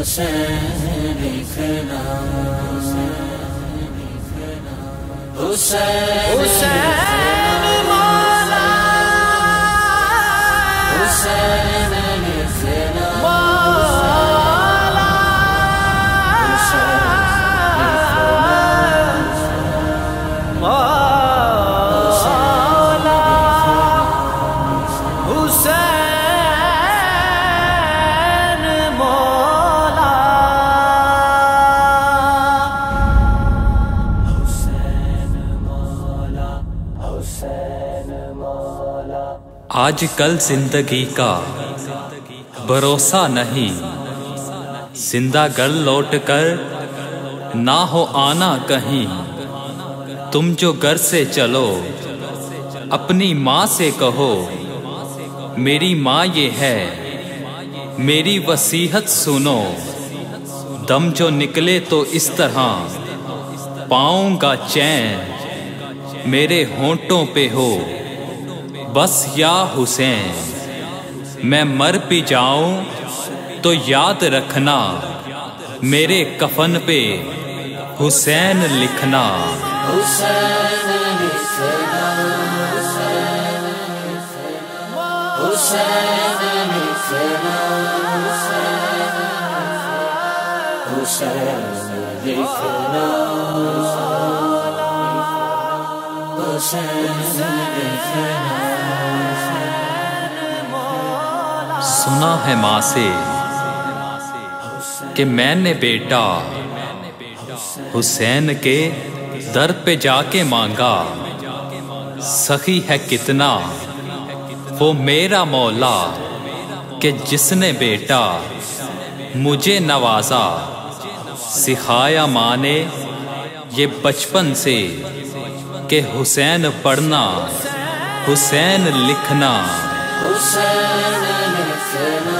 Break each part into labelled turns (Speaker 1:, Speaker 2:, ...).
Speaker 1: حسین لکھنا حسین مولا حسین لکھنا مولا
Speaker 2: آج کل زندگی کا بھروسہ نہیں، زندہ گر لوٹ کر نہ ہو آنا کہیں۔ تم جو گھر سے چلو اپنی ماں سے کہو، میری ماں یہ ہے میری وصیحت سنو۔ دم جو نکلے تو اس طرح پاؤں گا چین، میرے ہونٹوں پہ ہو بس یا حسین۔ میں مر بھی جاؤں تو یاد رکھنا، میرے کفن پہ حسین لکھنا۔
Speaker 1: حسین لکھنا حسین لکھنا حسین لکھنا حسین لکھنا۔
Speaker 2: سنا ہے ماں سے کہ میں نے بیٹا حسین کے در پہ جا کے مانگا، سخی ہے کتنا وہ میرا مولا کہ جس نے بیٹا مجھے نوازا۔ سکھایا ماں نے یہ بچپن سے کہ حسین پڑھنا حسین لکھنا۔
Speaker 1: حسین لکھنا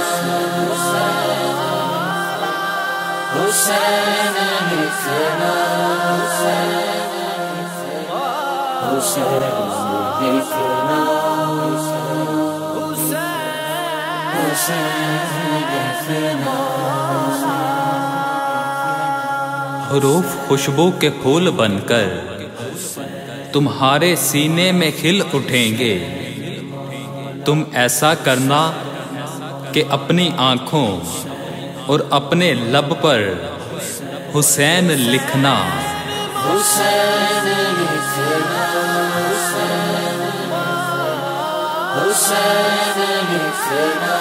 Speaker 1: حسین لکھنا حسین لکھنا حسین لکھنا۔
Speaker 2: حروف خوشبو کے پھول بن کر تمہارے سینے میں کھل اٹھیں گے۔ تم ایسا کرنا کہ اپنی آنکھوں اور اپنے لب پر حسین لکھنا۔
Speaker 1: حسین لکھنا حسین لکھنا حسین لکھنا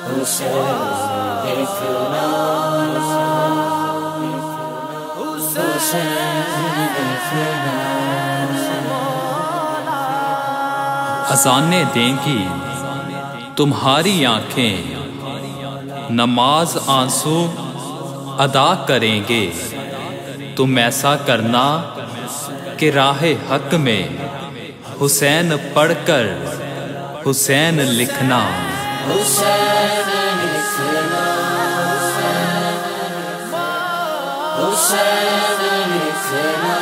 Speaker 1: حسین لکھنا۔
Speaker 2: اذانیں دیں گی تمہاری آنکھیں، نماز آنسو ادا کریں گے۔ تم ایسا کرنا کہ راہ حق میں حسین پڑھ کر حسین لکھنا۔
Speaker 1: حسین لکھنا حسین لکھنا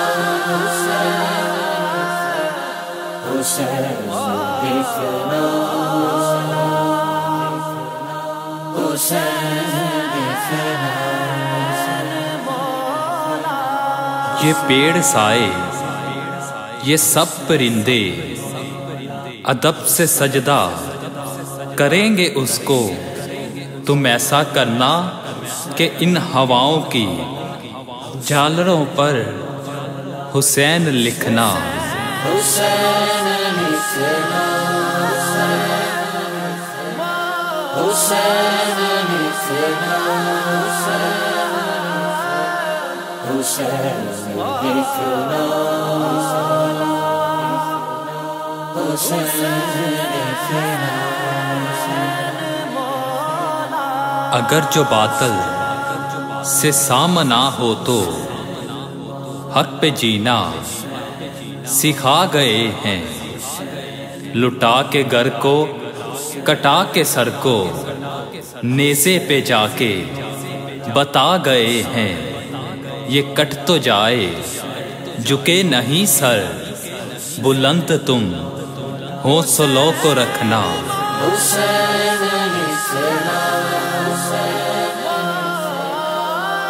Speaker 1: حسین لکھنا حسین لکھنا۔
Speaker 2: یہ پیڑ سائے یہ سب پرندے ادب سے سجدہ کریں گے اس کو۔ تم ایسا کرنا کہ ان ہواؤں کی جھالروں پر حسین لکھنا۔
Speaker 1: حسین لکھنا حسین لکھنا حسین لکھنا حسین لکھنا۔
Speaker 2: اگر جو باطل سے سامنا ہو تو حق پہ جینا سکھا گئے ہیں۔ لٹا کے گر کو کٹا کے سر کو نیزے پہ جا کے بتا گئے ہیں۔ یہ کٹ تو جائے جھکے نہیں سر، بلند تم حوصلوں کو رکھنا۔
Speaker 1: حسین لکھنا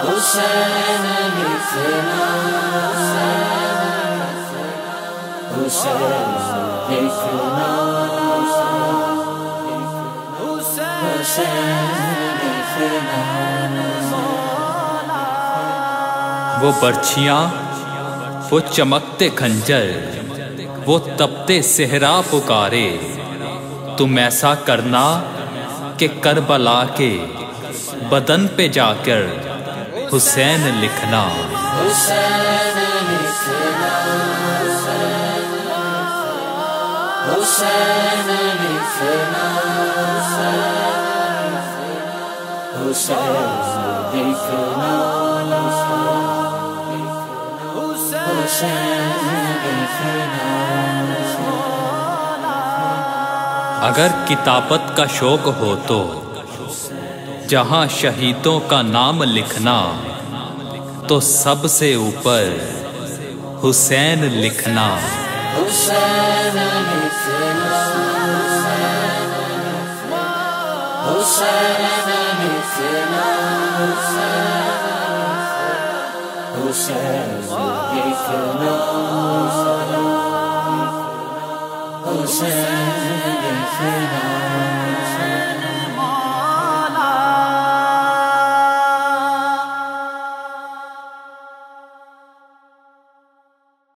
Speaker 1: حسین لکھنا حسین لکھنا حسین لکھنا
Speaker 2: وہ برچھیاں، وہ چمکتے کھنجر، وہ تپتے صحرا پکارے، تم ایسا کرنا کہ کربلا کے بدن پہ جا کر حسین لکھنا
Speaker 1: حسین لکھنا حسین لکھنا حسین لکھنا حسین لکھنا
Speaker 2: اگر کتابت کا شوق ہو تو جہاں شہیدوں کا نام لکھنا، تو سب سے اوپر حسین لکھنا
Speaker 1: حسین لکھنا حسین لکھنا حسین لکھنا حسین لکھنا